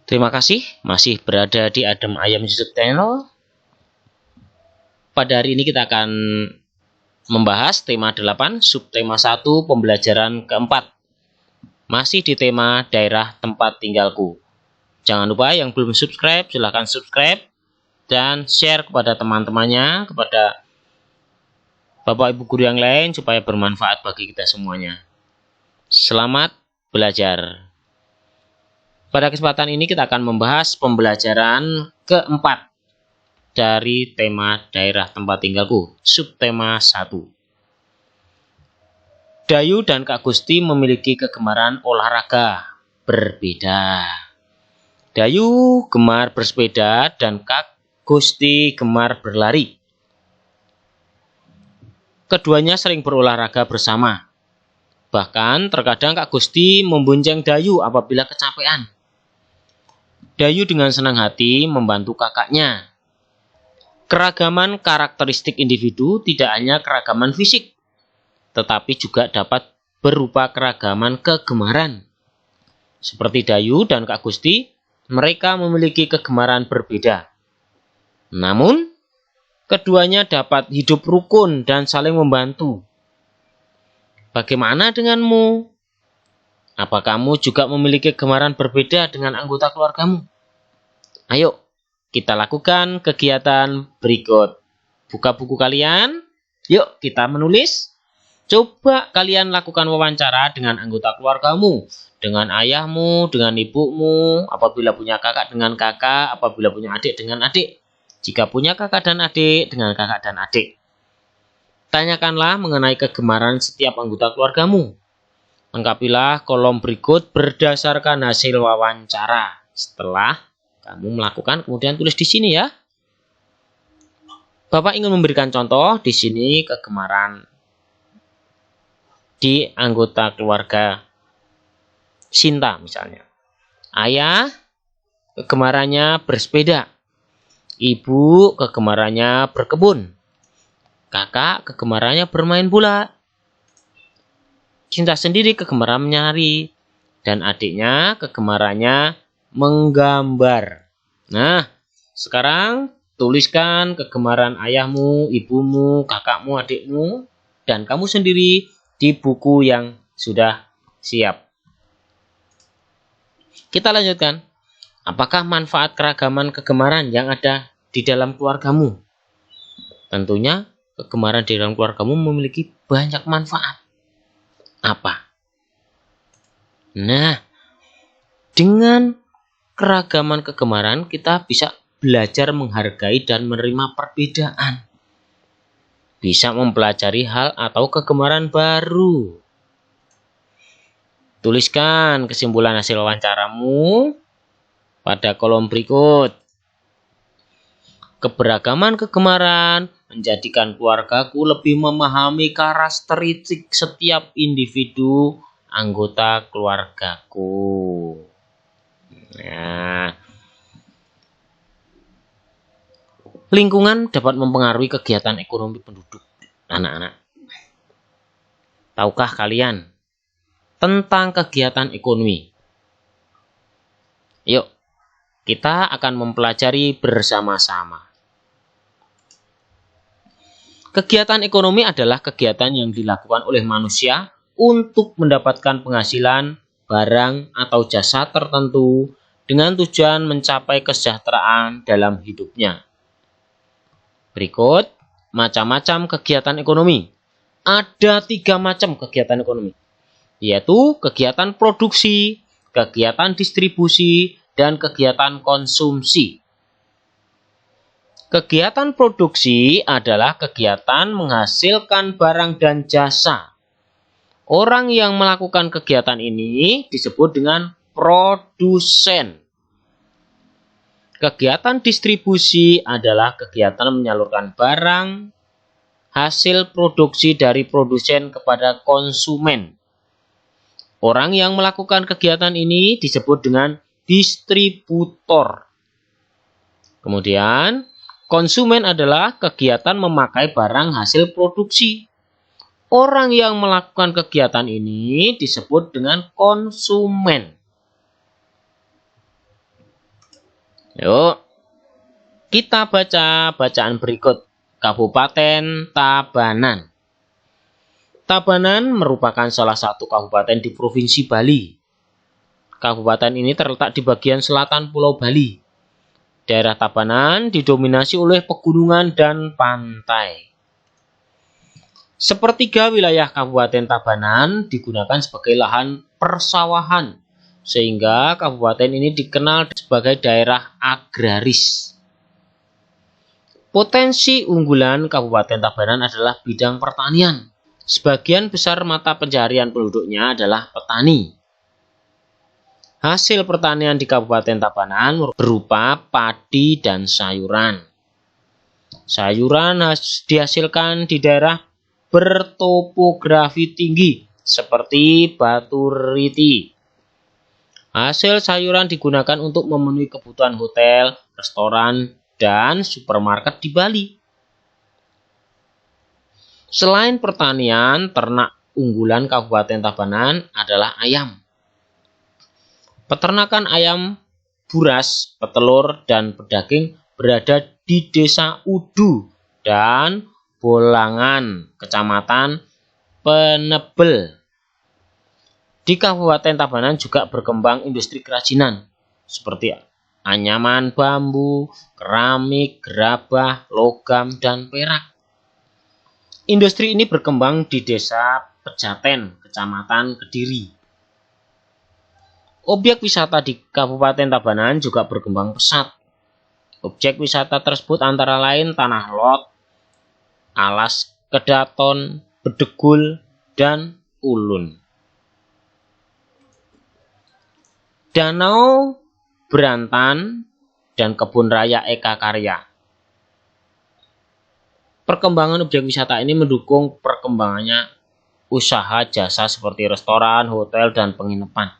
Terima kasih masih berada di Adem Ayam YouTube Channel. Pada hari ini kita akan membahas tema 8, subtema 1, pembelajaran keempat. Masih di tema daerah tempat tinggalku. Jangan lupa yang belum subscribe, silahkan subscribe dan share kepada teman-temannya, kepada Bapak Ibu guru yang lain supaya bermanfaat bagi kita semuanya. Selamat belajar. Pada kesempatan ini kita akan membahas pembelajaran keempat dari tema daerah tempat tinggalku, subtema 1. Dayu dan Kak Gusti memiliki kegemaran olahraga berbeda. Dayu gemar bersepeda dan Kak Gusti gemar berlari. Keduanya sering berolahraga bersama. Bahkan terkadang Kak Gusti membonceng Dayu apabila kecapean. Dayu dengan senang hati membantu kakaknya. Keragaman karakteristik individu tidak hanya keragaman fisik, tetapi juga dapat berupa keragaman kegemaran. Seperti Dayu dan Kak Gusti, mereka memiliki kegemaran berbeda. Namun, keduanya dapat hidup rukun dan saling membantu. Bagaimana denganmu? Apa kamu juga memiliki kegemaran berbeda dengan anggota keluargamu? Ayo, kita lakukan kegiatan berikut. Buka buku kalian. Yuk, kita menulis. Coba kalian lakukan wawancara dengan anggota keluargamu. Dengan ayahmu, dengan ibumu. Apabila punya kakak, dengan kakak. Apabila punya adik, dengan adik. Jika punya kakak dan adik, dengan kakak dan adik. Tanyakanlah mengenai kegemaran setiap anggota keluargamu. Lengkapilah kolom berikut berdasarkan hasil wawancara. Setelah kamu melakukan, kemudian tulis di sini ya. Bapak ingin memberikan contoh di sini kegemaran di anggota keluarga Sinta misalnya. Ayah kegemarannya bersepeda. Ibu kegemarannya berkebun. Kakak kegemarannya bermain bola. Sinta sendiri kegemaran menari, dan adiknya kegemarannya menggambar. Nah, sekarang tuliskan kegemaran ayahmu, ibumu, kakakmu, adikmu, dan kamu sendiri di buku yang sudah siap. Kita lanjutkan. Apakah manfaat keragaman kegemaran yang ada di dalam keluargamu? Tentunya kegemaran di dalam keluargamu memiliki banyak manfaat. Apa? Nah, dengan keragaman kegemaran kita bisa belajar menghargai dan menerima perbedaan. Bisa mempelajari hal atau kegemaran baru. Tuliskan kesimpulan hasil wawancaramu pada kolom berikut. Keberagaman kegemaran menjadikan keluargaku lebih memahami karakteristik setiap individu anggota keluargaku. Nah, lingkungan dapat mempengaruhi kegiatan ekonomi penduduk. Anak-anak, tahukah kalian tentang kegiatan ekonomi? Yuk, kita akan mempelajari bersama-sama. Kegiatan ekonomi adalah kegiatan yang dilakukan oleh manusia untuk mendapatkan penghasilan, barang, atau jasa tertentu dengan tujuan mencapai kesejahteraan dalam hidupnya. Berikut macam-macam kegiatan ekonomi. Ada 3 macam kegiatan ekonomi, yaitu kegiatan produksi, kegiatan distribusi, dan kegiatan konsumsi. Kegiatan produksi adalah kegiatan menghasilkan barang dan jasa. Orang yang melakukan kegiatan ini disebut dengan produsen. Kegiatan distribusi adalah kegiatan menyalurkan barang hasil produksi dari produsen kepada konsumen. Orang yang melakukan kegiatan ini disebut dengan distributor. Kemudian, konsumen adalah kegiatan memakai barang hasil produksi. Orang yang melakukan kegiatan ini disebut dengan konsumen. Yuk, kita baca bacaan berikut. Kabupaten Tabanan. Tabanan merupakan salah satu kabupaten di Provinsi Bali. Kabupaten ini terletak di bagian selatan Pulau Bali. Daerah Tabanan didominasi oleh pegunungan dan pantai. Sepertiga wilayah Kabupaten Tabanan digunakan sebagai lahan persawahan, sehingga kabupaten ini dikenal sebagai daerah agraris. Potensi unggulan Kabupaten Tabanan adalah bidang pertanian. Sebagian besar mata pencaharian penduduknya adalah petani. Hasil pertanian di Kabupaten Tabanan berupa padi dan sayuran. Sayuran dihasilkan di daerah bertopografi tinggi seperti Batu Riti. Hasil sayuran digunakan untuk memenuhi kebutuhan hotel, restoran, dan supermarket di Bali. Selain pertanian, ternak unggulan Kabupaten Tabanan adalah ayam. Peternakan ayam buras, petelur, dan pedaging berada di Desa Udu dan Bolangan, Kecamatan Penebel. Di Kabupaten Tabanan juga berkembang industri kerajinan seperti anyaman bambu, keramik, gerabah, logam, dan perak. Industri ini berkembang di Desa Pejaten, Kecamatan Kediri. Objek wisata di Kabupaten Tabanan juga berkembang pesat. Objek wisata tersebut antara lain Tanah Lot, Alas Kedaton, Bedegul, dan Ulun. Danau Berantan dan Kebun Raya Eka Karya. Perkembangan objek wisata ini mendukung perkembangannya usaha jasa seperti restoran, hotel, dan penginapan.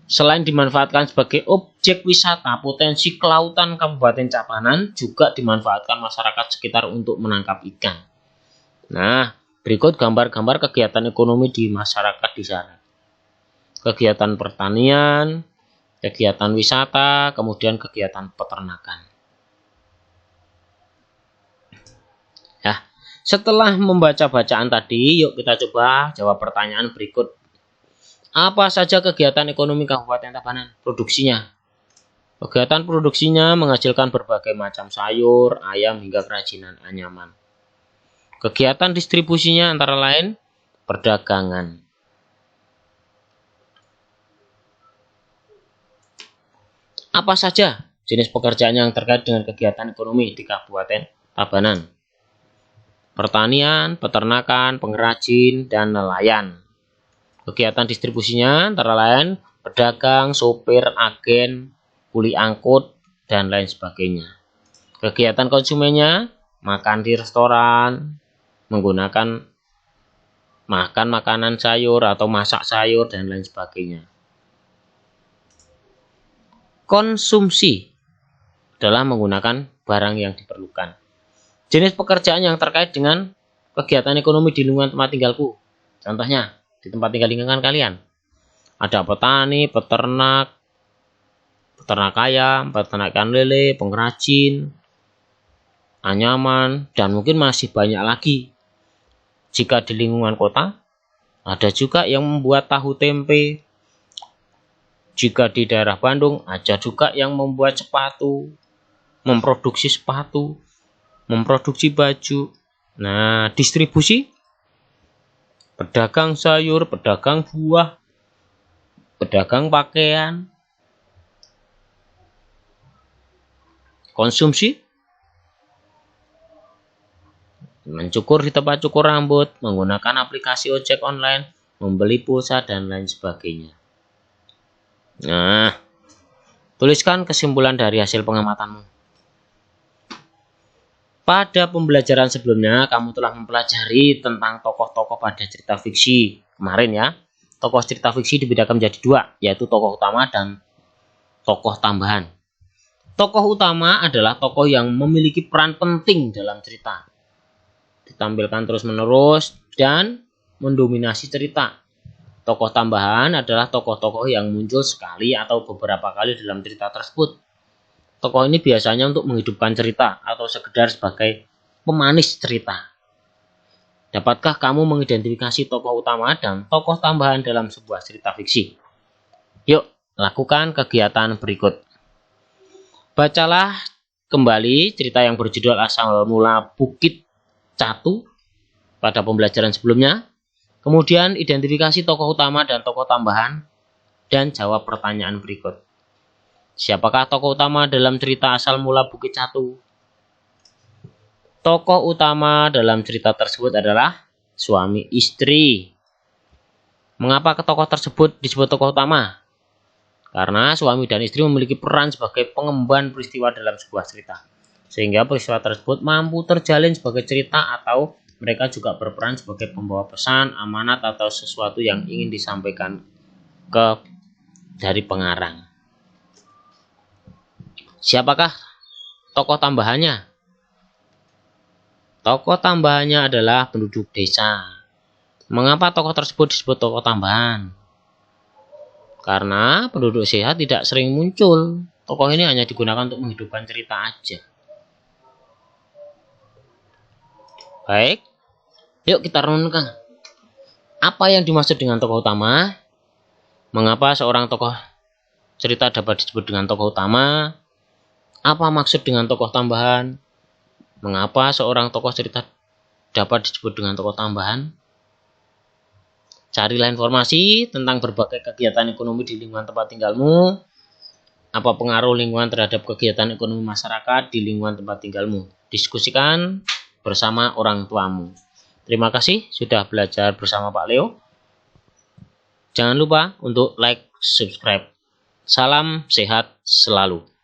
Selain dimanfaatkan sebagai objek wisata, potensi kelautan Kabupaten Tabanan juga dimanfaatkan masyarakat sekitar untuk menangkap ikan. Nah, berikut gambar-gambar kegiatan ekonomi di masyarakat di sana. Kegiatan pertanian, kegiatan wisata, kemudian kegiatan peternakan. Ya, setelah membaca bacaan tadi, yuk kita coba jawab pertanyaan berikut. Apa saja kegiatan ekonomi Kabupaten Tabanan? Produksinya. Kegiatan produksinya menghasilkan berbagai macam sayur, ayam, hingga kerajinan anyaman. Kegiatan distribusinya antara lain perdagangan. Apa saja jenis pekerjaan yang terkait dengan kegiatan ekonomi di Kabupaten Tabanan? Pertanian, peternakan, pengrajin, dan nelayan. Kegiatan distribusinya antara lain pedagang, sopir, agen, kuli angkut, dan lain sebagainya. Kegiatan konsumennya makan di restoran, menggunakan makan makanan sayur atau masak sayur, dan lain sebagainya. Konsumsi adalah menggunakan barang yang diperlukan. Jenis pekerjaan yang terkait dengan kegiatan ekonomi di lingkungan tempat tinggalku. Contohnya, di tempat tinggal lingkungan kalian. Ada petani, peternak ayam, peternakan lele, pengrajin, anyaman, dan mungkin masih banyak lagi. Jika di lingkungan kota, ada juga yang membuat tahu tempe. Jika di daerah Bandung, ada juga yang membuat sepatu, memproduksi sepatu, memproduksi baju. Nah, distribusi, pedagang sayur, pedagang buah, pedagang pakaian. Konsumsi, mencukur di tempat cukur rambut, menggunakan aplikasi ojek online, membeli pulsa, dan lain sebagainya. Nah, tuliskan kesimpulan dari hasil pengamatanmu. Pada pembelajaran sebelumnya, kamu telah mempelajari tentang tokoh-tokoh pada cerita fiksi. Kemarin ya, tokoh cerita fiksi dibedakan menjadi dua, yaitu tokoh utama dan tokoh tambahan. Tokoh utama adalah tokoh yang memiliki peran penting dalam cerita. Ditampilkan terus-menerus dan mendominasi cerita. Tokoh tambahan adalah tokoh-tokoh yang muncul sekali atau beberapa kali dalam cerita tersebut. tokoh ini biasanya untuk menghidupkan cerita atau sekedar sebagai pemanis cerita. Dapatkah kamu mengidentifikasi tokoh utama dan tokoh tambahan dalam sebuah cerita fiksi? Yuk, lakukan kegiatan berikut. Bacalah kembali cerita yang berjudul Asal Mula Bukit Catu pada pembelajaran sebelumnya. Kemudian identifikasi tokoh utama dan tokoh tambahan dan jawab pertanyaan berikut. Siapakah tokoh utama dalam cerita Asal Mula Bukit Catu? Tokoh utama dalam cerita tersebut adalah suami istri. Mengapa tokoh tersebut disebut tokoh utama? Karena suami dan istri memiliki peran sebagai pengemban peristiwa dalam sebuah cerita. Sehingga peristiwa tersebut mampu terjalin sebagai cerita atau mereka juga berperan sebagai pembawa pesan, amanat, atau sesuatu yang ingin disampaikan dari pengarang. Siapakah tokoh tambahannya? Tokoh tambahannya adalah penduduk desa. Mengapa tokoh tersebut disebut tokoh tambahan? Karena penduduk desa tidak sering muncul. Tokoh ini hanya digunakan untuk menghidupkan cerita aja. Baik, yuk kita renungkan. Apa yang dimaksud dengan tokoh utama? Mengapa seorang tokoh cerita dapat disebut dengan tokoh utama? Apa maksud dengan tokoh tambahan? Mengapa seorang tokoh cerita dapat disebut dengan tokoh tambahan? Carilah informasi tentang berbagai kegiatan ekonomi di lingkungan tempat tinggalmu. Apa pengaruh lingkungan terhadap kegiatan ekonomi masyarakat di lingkungan tempat tinggalmu? Diskusikan bersama orang tuamu. Terima kasih sudah belajar bersama Pak Leo. Jangan lupa untuk like, subscribe. Salam sehat selalu.